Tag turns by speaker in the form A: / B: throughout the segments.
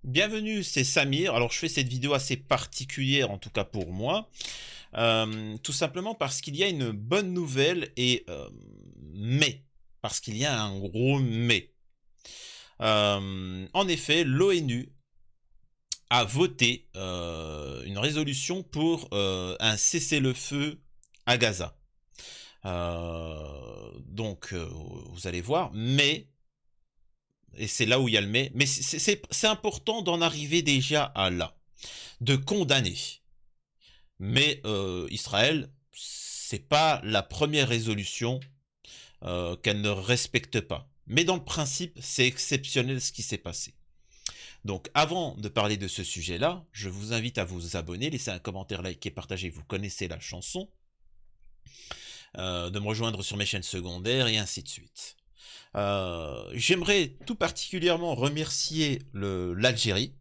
A: Bienvenue, c'est Samir. Alors je fais cette vidéo assez particulière, en tout cas pour moi, tout simplement parce qu'il y a une bonne nouvelle et mais, parce qu'il y a un gros mais. En effet, l'ONU a voté une résolution pour un cessez-le-feu à Gaza. Vous allez voir, mais et c'est là où il y a le mais c'est important d'en arriver déjà à là, de condamner. Mais Israël, c'est pas la première résolution qu'elle ne respecte pas. Mais dans le principe, c'est exceptionnel ce qui s'est passé. Donc avant de parler de ce sujet-là, je vous invite à vous abonner, laisser un commentaire, liker, partager, vous connaissez la chanson, de me rejoindre sur mes chaînes secondaires et ainsi de suite. J'aimerais tout particulièrement remercier l'Algérie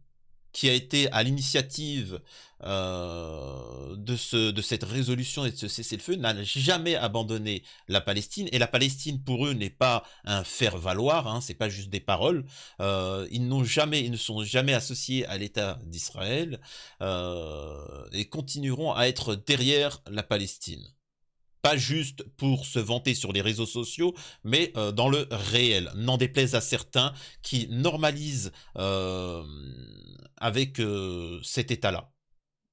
A: qui a été à l'initiative de cette résolution et de ce cessez-le-feu, n'a jamais abandonné la Palestine, et la Palestine pour eux n'est pas un faire-valoir, hein, c'est pas juste des paroles, ils ne sont jamais associés à l'État d'Israël et continueront à être derrière la Palestine. Pas juste pour se vanter sur les réseaux sociaux, mais dans le réel. N'en déplaise à certains qui normalisent avec cet état-là.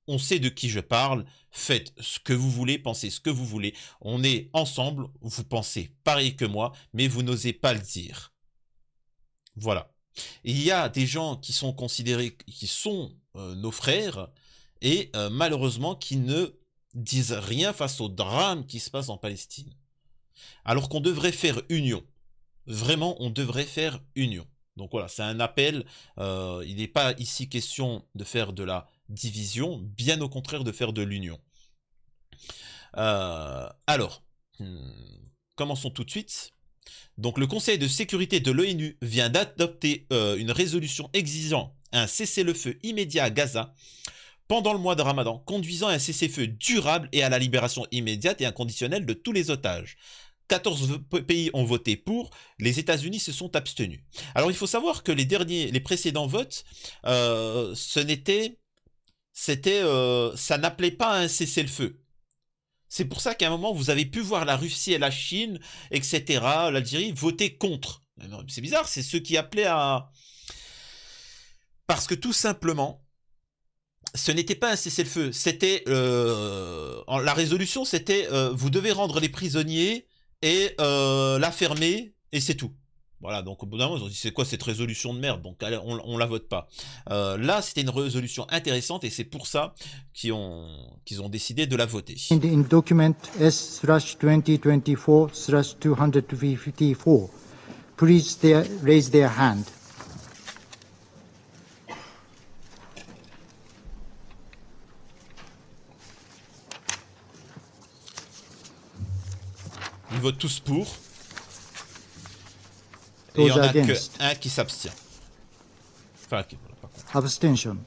A: On sait de qui je parle, faites ce que vous voulez, pensez ce que vous voulez. On est ensemble, vous pensez pareil que moi, mais vous n'osez pas le dire. Voilà. Il y a des gens qui sont considérés, qui sont nos frères, et malheureusement qui ne disent rien face au drame qui se passe en Palestine. Alors qu'on devrait faire union. Vraiment, on devrait faire union. Donc voilà, c'est un appel. Il n'est pas ici question de faire de la division, bien au contraire de faire de l'union. Commençons tout de suite. Donc le Conseil de sécurité de l'ONU vient d'adopter une résolution exigeant un cessez-le-feu immédiat à Gaza pendant le mois de Ramadan, conduisant à un cessez-le-feu durable et à la libération immédiate et inconditionnelle de tous les otages. 14 pays ont voté pour, les États-Unis se sont abstenus. Alors il faut savoir que les précédents votes, ça n'appelait pas à un cessez-le-feu. C'est pour ça qu'à un moment, vous avez pu voir la Russie et la Chine, etc., l'Algérie, voter contre. C'est bizarre, c'est ceux qui appelaient à... Parce que tout simplement, ce n'était pas un cessez-le-feu, c'était... la résolution, c'était vous devez rendre les prisonniers et la fermer, et c'est tout. Voilà, donc au bout d'un moment, ils ont dit c'est quoi cette résolution de merde, donc on la vote pas. Là, c'était une résolution intéressante et c'est pour ça qu'ils ont décidé de la voter.
B: In document S/2024/254, please raise their hand.
A: Ils votent tous pour. Et il n'y en a qu'un qui s'abstient. Enfin, qui, voilà, pas contre.
B: Abstention.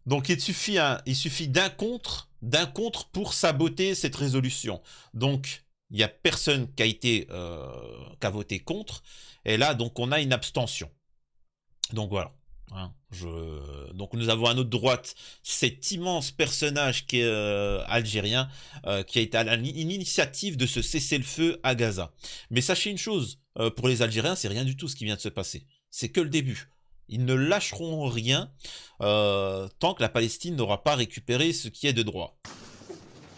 A: Donc il suffit d'un contre pour saboter cette résolution. Donc il n'y a personne qui a voté contre. Et là, donc on a une abstention. Donc voilà. Hein, donc nous avons à notre droite cet immense personnage qui est algérien, qui a été à l'initiative de ce cessez-le-feu à Gaza. Mais sachez une chose, pour les Algériens, c'est rien du tout ce qui vient de se passer. C'est que le début. Ils ne lâcheront rien tant que la Palestine n'aura pas récupéré ce qui est de droit.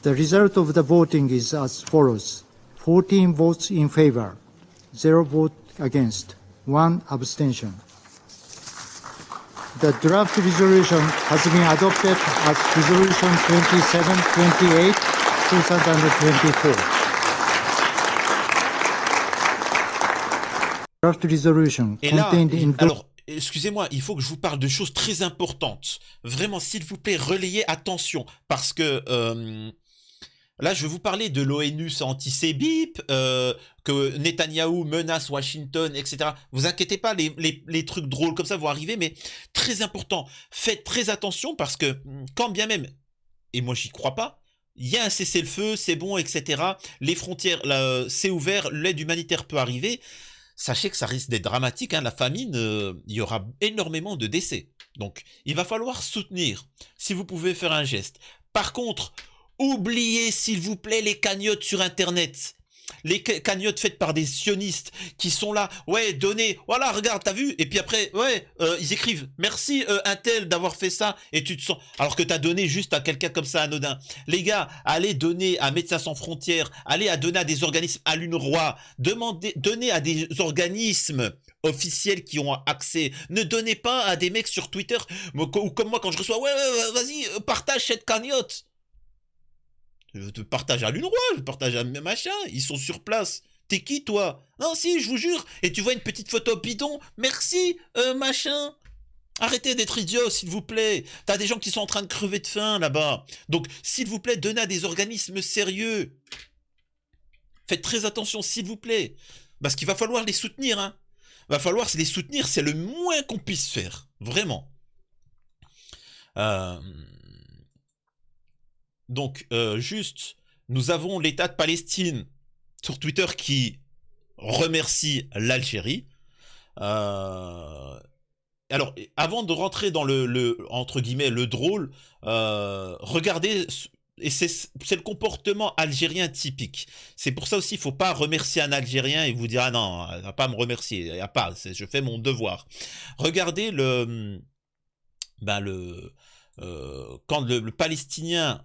B: The result of the voting is as follows: 14 votes in favor, 0 vote against, 1 abstention. The draft resolution has been adopted as Resolution 2728, 2024. Draft resolution contained in...
A: Alors, excusez-moi, il faut que je vous parle de choses très importantes. Vraiment, s'il vous plaît, relayez attention. Parce que là, je vais vous parler de l'ONU, c'est anti-Bip, que Netanyahou menace Washington, etc. Vous inquiétez pas, les trucs drôles comme ça vont arriver, mais très important. Faites très attention parce que, quand bien même, et moi j'y crois pas, il y a un cessez-le-feu, c'est bon, etc. Les frontières, c'est ouvert, l'aide humanitaire peut arriver. Sachez que ça risque d'être dramatique, hein, la famine, il y aura énormément de décès. Donc, il va falloir soutenir, si vous pouvez faire un geste. Par contre, oubliez s'il vous plaît les cagnottes sur Internet. Les cagnottes faites par des sionistes qui sont là, ouais, donnez, voilà, regarde, t'as vu? Et puis après, ouais, ils écrivent, merci un tel d'avoir fait ça, et tu te sens, alors que t'as donné juste à quelqu'un comme ça anodin. Les gars, allez donner à Médecins sans frontières, allez à donner à des organismes, à l'UNRWA, donnez à des organismes officiels qui ont accès. Ne donnez pas à des mecs sur Twitter, ou comme moi quand je reçois, ouais, vas-y, partage cette cagnotte. Je te partage à l'UNRWA, je partage à machin, ils sont sur place. T'es qui toi? Non si, je vous jure. Et tu vois une petite photo bidon, merci, machin. Arrêtez d'être idiot, s'il vous plaît. T'as des gens qui sont en train de crever de faim là-bas. Donc, s'il vous plaît, donnez à des organismes sérieux. Faites très attention, s'il vous plaît. Parce qu'il va falloir les soutenir, hein. Va falloir les soutenir, c'est le moins qu'on puisse faire. Vraiment. Donc, juste, nous avons l'État de Palestine sur Twitter qui remercie l'Algérie. Alors, avant de rentrer dans entre guillemets, le drôle, regardez, et c'est le comportement algérien typique. C'est pour ça aussi, il ne faut pas remercier un Algérien et vous dire, ah non, il ne va pas me remercier, il y a pas, je fais mon devoir. Regardez quand le Palestinien,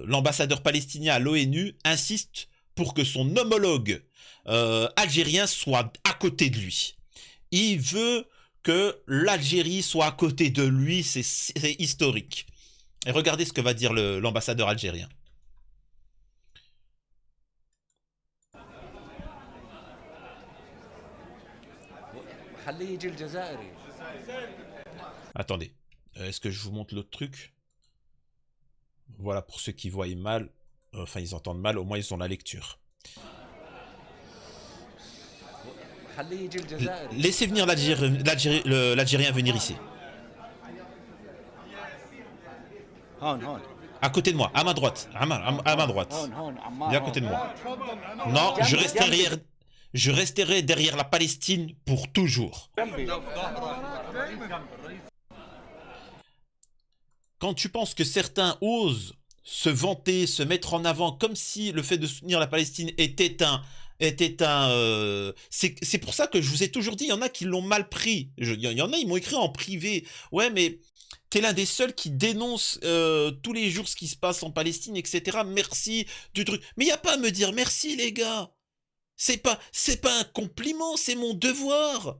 A: l'ambassadeur palestinien à l'ONU insiste pour que son homologue algérien soit à côté de lui. Il veut que l'Algérie soit à côté de lui, c'est historique. Et regardez ce que va dire l'ambassadeur algérien. Attendez. Est-ce que je vous montre l'autre truc? Voilà, pour ceux qui voient mal, enfin ils entendent mal, au moins ils ont la lecture. Laissez venir l'Algérien venir ici. À côté de moi, à ma droite, à ma droite. Il est à côté de moi. Non, je resterai derrière la Palestine pour toujours. Quand tu penses que certains osent se vanter, se mettre en avant, comme si le fait de soutenir la Palestine était c'est pour ça que je vous ai toujours dit, il y en a qui l'ont mal pris. Il y en a, ils m'ont écrit en privé. Ouais, mais t'es l'un des seuls qui dénonce tous les jours ce qui se passe en Palestine, etc. Merci du truc. Mais il n'y a pas à me dire merci, les gars. C'est pas un compliment, c'est mon devoir.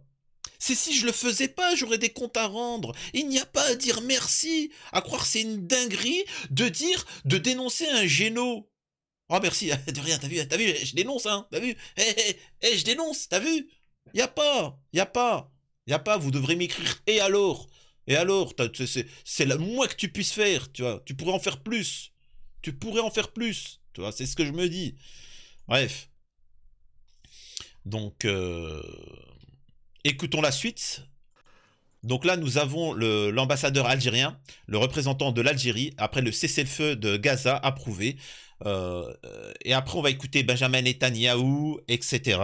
A: C'est si je le faisais pas, j'aurais des comptes à rendre. Il n'y a pas à dire merci, à croire c'est une dinguerie de dénoncer un géno. Oh merci, de rien, t'as vu, je dénonce, hein, t'as vu, je dénonce, t'as vu. Y a pas, vous devrez m'écrire, et alors, c'est le moins que tu puisses faire, tu vois, tu pourrais en faire plus, tu vois, c'est ce que je me dis. Bref. Donc, écoutons la suite. Donc là, nous avons l'ambassadeur algérien, le représentant de l'Algérie, après le cessez-le-feu de Gaza approuvé. Et après, on va écouter Benjamin Netanyahou, etc.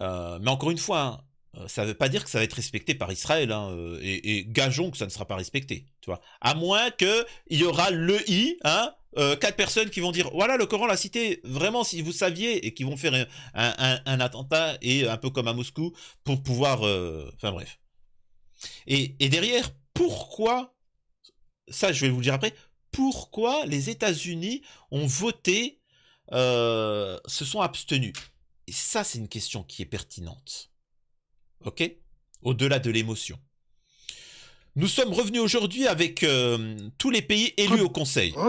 A: Mais encore une fois, hein, ça ne veut pas dire que ça va être respecté par Israël. Hein, et gageons que ça ne sera pas respecté. Tu vois. À moins qu'il y aura le I, hein, 4 personnes qui vont dire voilà, le Coran l'a cité, vraiment, si vous saviez, et qui vont faire un attentat, et un peu comme à Moscou, pour pouvoir. Enfin bref. Et derrière, pourquoi, ça je vais vous le dire après, pourquoi les États-Unis ont voté, se sont abstenus? Et ça, c'est une question qui est pertinente. Ok? Au-delà de l'émotion. Nous sommes revenus aujourd'hui avec tous les pays élus au Conseil. Pour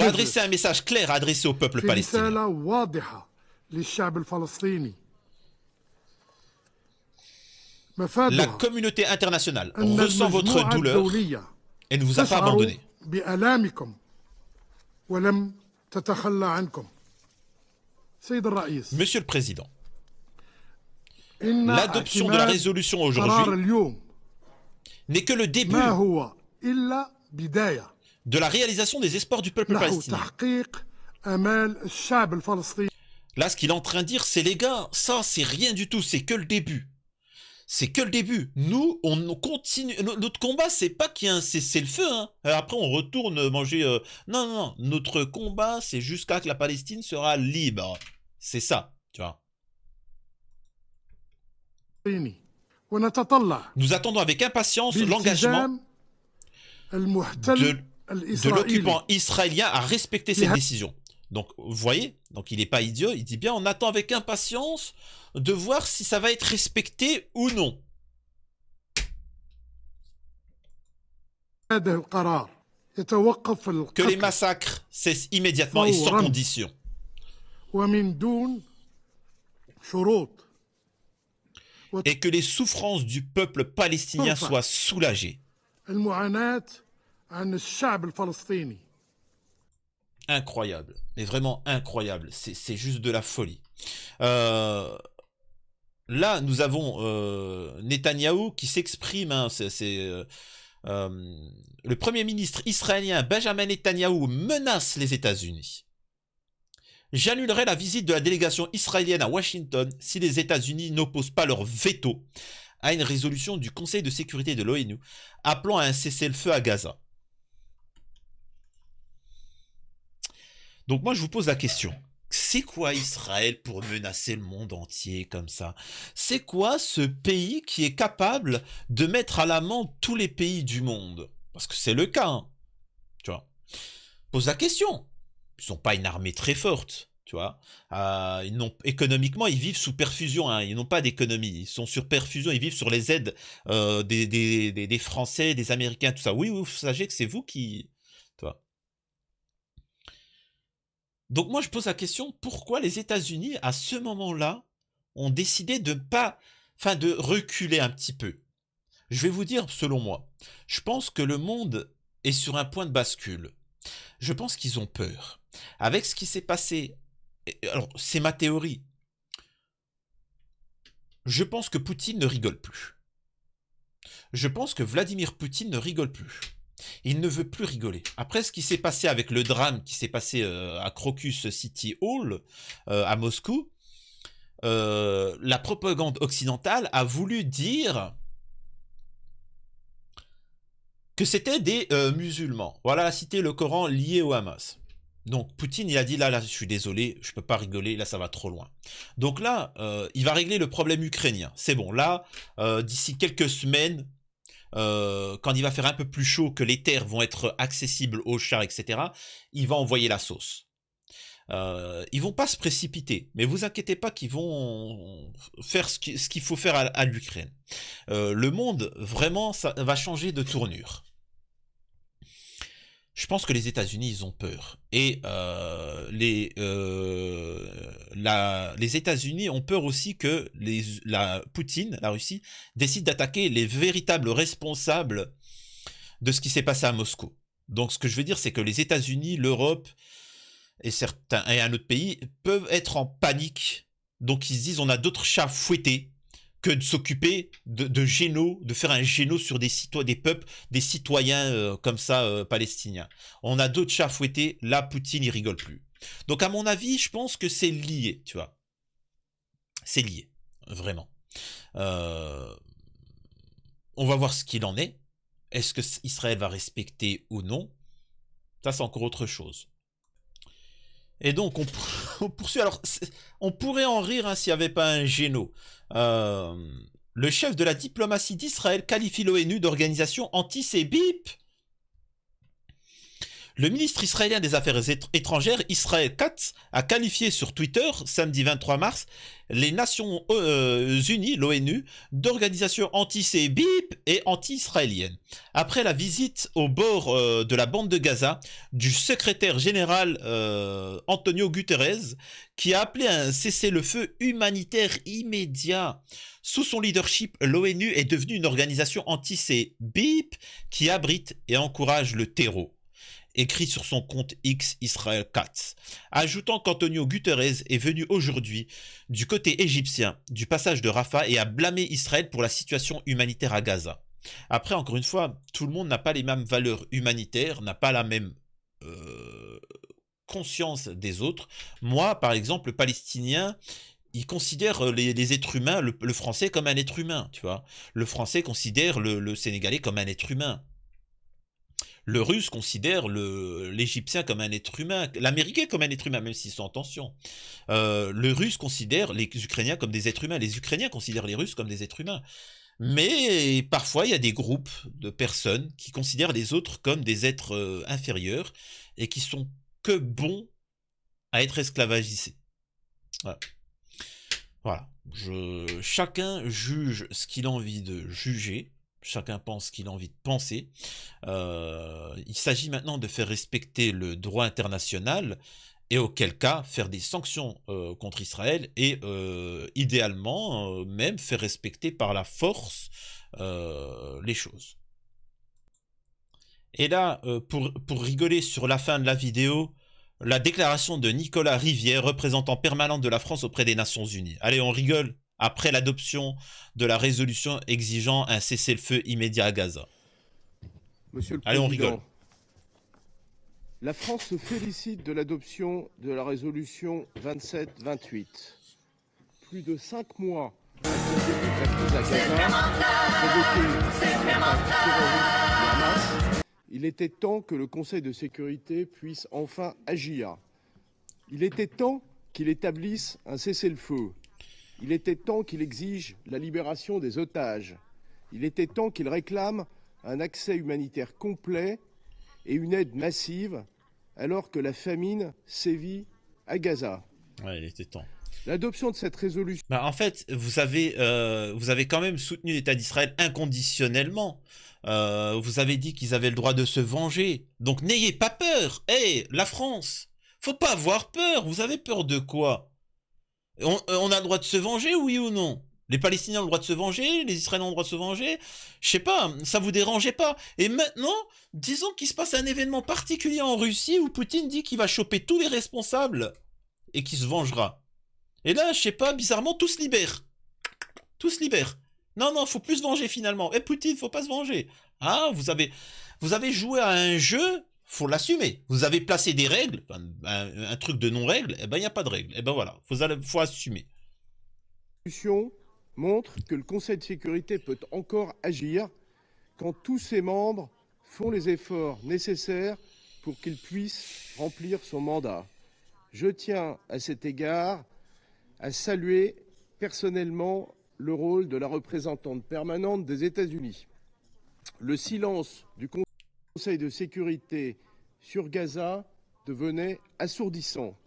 A: adresser un message clair adressé au peuple palestinien. La communauté internationale ressent votre douleur et ne vous a pas abandonné. Monsieur le Président, l'adoption de la résolution aujourd'hui n'est que le début
C: ما هو إلا بداية
A: de la réalisation des espoirs du peuple
C: نحو
A: palestinien.
C: تحقيق آمال الشعب الفلسطيني.
A: Là, ce qu'il est en train de dire, c'est les gars, ça, c'est rien du tout, c'est que le début. C'est que le début. Nous, on continue. Notre combat, c'est pas qu'il y a un cessez-le-feu. Hein. Après, on retourne manger. Non, non, non. Notre combat, c'est jusqu'à que la Palestine sera libre. C'est ça, tu vois.
C: ونتطلع
A: Nous attendons avec impatience l'engagement
C: بالتزام المحتل
A: de
C: الإسرائيلي
A: l'occupant israélien à respecter cette décision. Donc, vous voyez, donc il n'est pas idiot, il dit bien, on attend avec impatience de voir si ça va être respecté ou non.
C: هذا القرار يتوقف
A: Que les
C: القتل
A: massacres cessent immédiatement et sans
C: فوراً.
A: condition.
C: ومن دون شروط
A: Et que les souffrances du peuple palestinien
C: Enfin.
A: soient soulagées.
C: المعاناة عن الشعب الفلسطيني.
A: Incroyable, mais vraiment incroyable, c'est juste de la folie. Là, nous avons Netanyahou qui s'exprime, hein, le Premier ministre israélien Benjamin Netanyahou menace les États-Unis. J'annulerai la visite de la délégation israélienne à Washington si les États-Unis n'opposent pas leur veto à une résolution du Conseil de sécurité de l'ONU appelant à un cessez-le-feu à Gaza. Donc moi, je vous pose la question. C'est quoi Israël pour menacer le monde entier comme ça? C'est quoi ce pays qui est capable de mettre à l'amende tous les pays du monde? Parce que c'est le cas, hein, tu vois. Pose la question. Ils n'ont pas une armée très forte, tu vois. Économiquement, ils vivent sous perfusion, hein. Ils n'ont pas d'économie. Ils sont sur perfusion, ils vivent sur les aides des Français, des Américains, tout ça. Oui, vous sachez que c'est vous qui... Tu vois. Donc moi, je pose la question, pourquoi les États-Unis, à ce moment-là, ont décidé de de reculer un petit peu? Je vais vous dire, selon moi, je pense que le monde est sur un point de bascule. Je pense qu'ils ont peur. Avec ce qui s'est passé, alors c'est ma théorie, je pense que Poutine ne rigole plus. Je pense que Vladimir Poutine ne rigole plus. Il ne veut plus rigoler. Après ce qui s'est passé avec le drame qui s'est passé à Crocus City Hall, à Moscou, la propagande occidentale a voulu dire que c'était des musulmans. Voilà, a cité le Coran lié au Hamas. Donc Poutine, il a dit là, je suis désolé, je peux pas rigoler, là ça va trop loin. Donc là, il va régler le problème ukrainien. C'est bon, là, d'ici quelques semaines, quand il va faire un peu plus chaud, que les terres vont être accessibles aux chars, etc., il va envoyer la sauce. Ils vont pas se précipiter, mais vous inquiétez pas qu'ils vont faire ce qu'il faut faire à l'Ukraine. Le monde, vraiment, ça va changer de tournure. Je pense que les États-Unis, ils ont peur. Et les États-Unis ont peur aussi que Poutine, la Russie, décide d'attaquer les véritables responsables de ce qui s'est passé à Moscou. Donc, ce que je veux dire, c'est que les États-Unis, l'Europe et un autre pays peuvent être en panique. Donc, ils se disent, on a d'autres chats à fouetter que de s'occuper de faire un géno sur des peuples, des citoyens comme ça, palestiniens. On a d'autres chats à fouetter, là, Poutine, il rigole plus. Donc, à mon avis, je pense que c'est lié, tu vois. C'est lié, vraiment. On va voir ce qu'il en est. Est-ce que Israël va respecter ou non? Ça, c'est encore autre chose. Et donc, on poursuit. Alors, on pourrait en rire hein, s'il n'y avait pas un géno. Le chef de la diplomatie d'Israël qualifie l'ONU d'organisation anti-Bip. Le ministre israélien des Affaires étrangères, Israël Katz, a qualifié sur Twitter, samedi 23 mars, les Nations Unies, l'ONU, d'organisation anti-Bip et anti-israélienne. Après la visite au bord de la bande de Gaza du secrétaire général Antonio Guterres, qui a appelé à un cessez-le-feu humanitaire immédiat. Sous son leadership, l'ONU est devenue une organisation anti-Bip qui abrite et encourage le terreau. Écrit sur son compte X Israël Katz, ajoutant qu'Antonio Guterres est venu aujourd'hui du côté égyptien du passage de Rafah et a blâmé Israël pour la situation humanitaire à Gaza. Après, encore une fois, tout le monde n'a pas les mêmes valeurs humanitaires, n'a pas la même conscience des autres. Moi, par exemple, le Palestinien, il considère les êtres humains, le Français comme un être humain, tu vois. Le Français considère le Sénégalais comme un être humain. Le Russe considère l'Égyptien comme un être humain, l'Américain comme un être humain, même s'ils sont en tension. Le Russe considère les Ukrainiens comme des êtres humains. Les Ukrainiens considèrent les Russes comme des êtres humains. Mais parfois, il y a des groupes de personnes qui considèrent les autres comme des êtres inférieurs et qui sont que bons à être esclavagisés. Voilà. Voilà. Chacun juge ce qu'il a envie de juger. Chacun pense ce qu'il a envie de penser. Il s'agit maintenant de faire respecter le droit international et auquel cas faire des sanctions contre Israël et idéalement même faire respecter par la force les choses. Et là, pour rigoler sur la fin de la vidéo, la déclaration de Nicolas Rivière, représentant permanent de la France auprès des Nations Unies. Allez, on rigole après l'adoption de la résolution exigeant un cessez-le-feu immédiat à Gaza.
D: Monsieur le
A: Allez, on
D: Président,
A: rigole.
D: la France se félicite de l'adoption de la résolution 27-28. Plus de 5 mois après le début de la crise à Gaza, provoquée par le terrorisme du Hamas, il était temps que le Conseil de sécurité puisse enfin agir. Il était temps qu'il établisse un cessez-le-feu. Il était temps qu'il exige la libération des otages. Il était temps qu'il réclame un accès humanitaire complet et une aide massive alors que la famine sévit à Gaza.
A: Ouais, il était temps.
D: L'adoption de cette résolution...
A: Bah, en fait, vous avez quand même soutenu l'État d'Israël inconditionnellement. Vous avez dit qu'ils avaient le droit de se venger. Donc n'ayez pas peur. Hey, la France, faut pas avoir peur. Vous avez peur de quoi? On a le droit de se venger, oui ou non? Les Palestiniens ont le droit de se venger, les Israéliens ont le droit de se venger. Je sais pas, ça vous dérangeait pas. Et maintenant, disons qu'il se passe un événement particulier en Russie où Poutine dit qu'il va choper tous les responsables et qu'il se vengera. Et là, je sais pas, bizarrement, tous se libèrent. Tous se libèrent. Non, faut plus se venger finalement. Et Poutine, faut pas se venger. Ah, vous avez joué à un jeu, faut l'assumer. Vous avez placé des règles, un truc de non-règle, et ben il n'y a pas de règle. Et ben voilà, faut assumer.
D: montre que le Conseil de sécurité peut encore agir quand tous ses membres font les efforts nécessaires pour qu'il puisse remplir son mandat. Je tiens à cet égard à saluer personnellement le rôle de la représentante permanente des États-Unis. Le silence du Conseil de sécurité sur Gaza devenait assourdissant.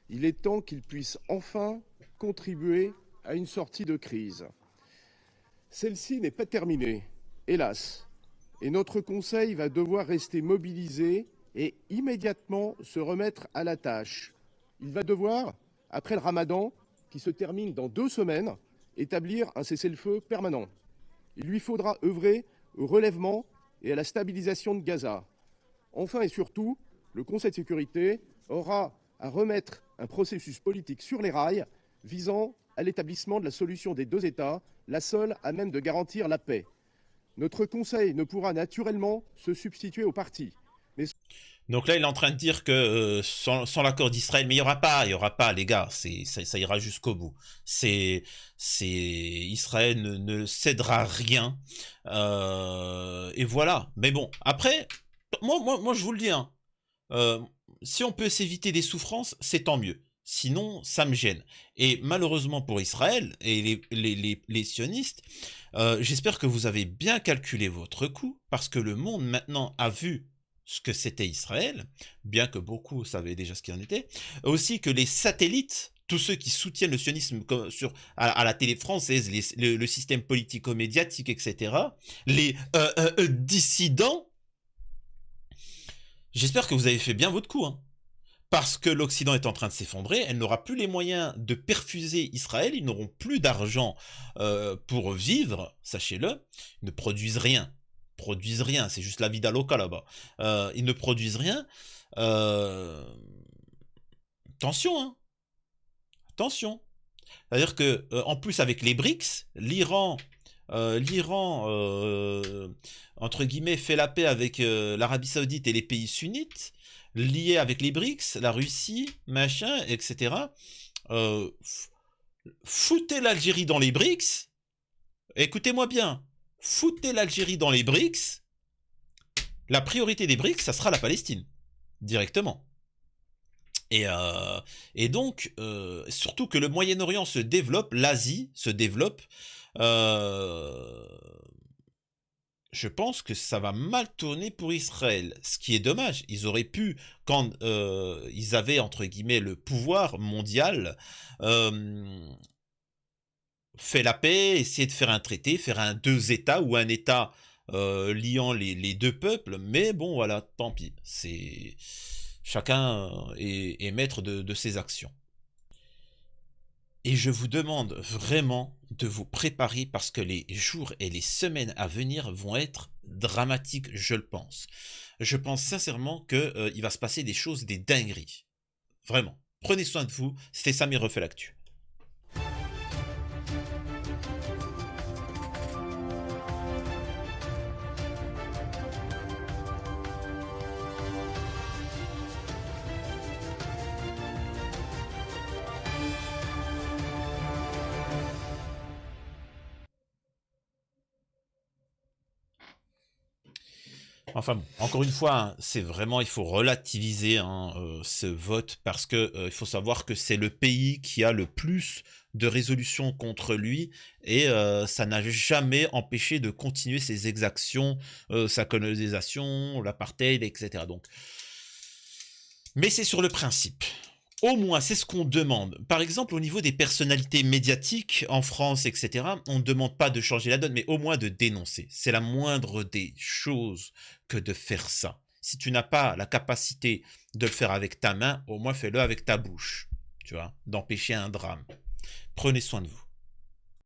D: Il est temps qu'il puisse enfin contribuer à une sortie de crise. Celle-ci n'est pas terminée, hélas, et notre Conseil va devoir rester mobilisé et immédiatement se remettre à la tâche. Il va devoir, après le Ramadan, qui se termine dans 2 semaines, établir un cessez-le-feu permanent. Il lui faudra œuvrer au relèvement et à la stabilisation de Gaza. Enfin et surtout, le Conseil de sécurité aura à remettre un processus politique sur les rails visant à l'établissement de la solution des 2 États, la seule à même de garantir la paix. Notre Conseil ne pourra naturellement se substituer aux partis.
A: Donc là, il est en train de dire que sans l'accord d'Israël, mais il y aura pas, les gars, ça ira jusqu'au bout. Israël ne cédera rien, et voilà. Mais bon, après, moi, je vous le dis, hein, si on peut s'éviter des souffrances, c'est tant mieux. Sinon, ça me gêne. Et malheureusement pour Israël et les sionistes, j'espère que vous avez bien calculé votre coût, parce que le monde maintenant a vu ce que c'était Israël, bien que beaucoup savaient déjà ce qu'il en était, aussi que les satellites, tous ceux qui soutiennent le sionisme à la télé française, le système politico-médiatique, etc., les dissidents, j'espère que vous avez fait bien votre coup, hein. Parce que l'Occident est en train de s'effondrer, elle n'aura plus les moyens de perfuser Israël, ils n'auront plus d'argent pour vivre, sachez-le, ils ne produisent rien. C'est juste la vida loca là-bas. Ils ne produisent rien. Attention, hein. Attention. C'est-à-dire que, en plus, avec les BRICS, l'Iran, l'Iran, entre guillemets, fait la paix avec l'Arabie Saoudite et les pays sunnites, liés avec les BRICS, la Russie, machin, etc. Foutez l'Algérie dans les BRICS. Écoutez-moi bien. Foutez l'Algérie dans les BRICS. La priorité des BRICS, ça sera la Palestine. Directement. Et donc, surtout que le Moyen-Orient se développe, l'Asie se développe, je pense que ça va mal tourner pour Israël. Ce qui est dommage. Ils auraient pu, quand ils avaient, entre guillemets, le pouvoir mondial, fait la paix, essayer de faire un traité, faire un deux États ou un État liant les deux peuples. Mais bon, voilà, tant pis. C'est... Chacun est maître de ses actions. Et je vous demande vraiment de vous préparer parce que les jours et les semaines à venir vont être dramatiques, je le pense. Je pense sincèrement qu'il va se passer des choses, des dingueries. Vraiment. Prenez soin de vous. C'était Samir refait l'actu. Enfin bon, encore une fois, hein, c'est vraiment, il faut relativiser hein, ce vote parce que il faut savoir que c'est le pays qui a le plus de résolutions contre lui et ça n'a jamais empêché de continuer ses exactions, sa colonisation, l'apartheid, etc. Donc, mais c'est sur le principe. Au moins, c'est ce qu'on demande. Par exemple, au niveau des personnalités médiatiques en France, etc., on ne demande pas de changer la donne, mais au moins de dénoncer. C'est la moindre des choses que de faire ça. Si tu n'as pas la capacité de le faire avec ta main, au moins fais-le avec ta bouche, tu vois, d'empêcher un drame. Prenez soin de vous.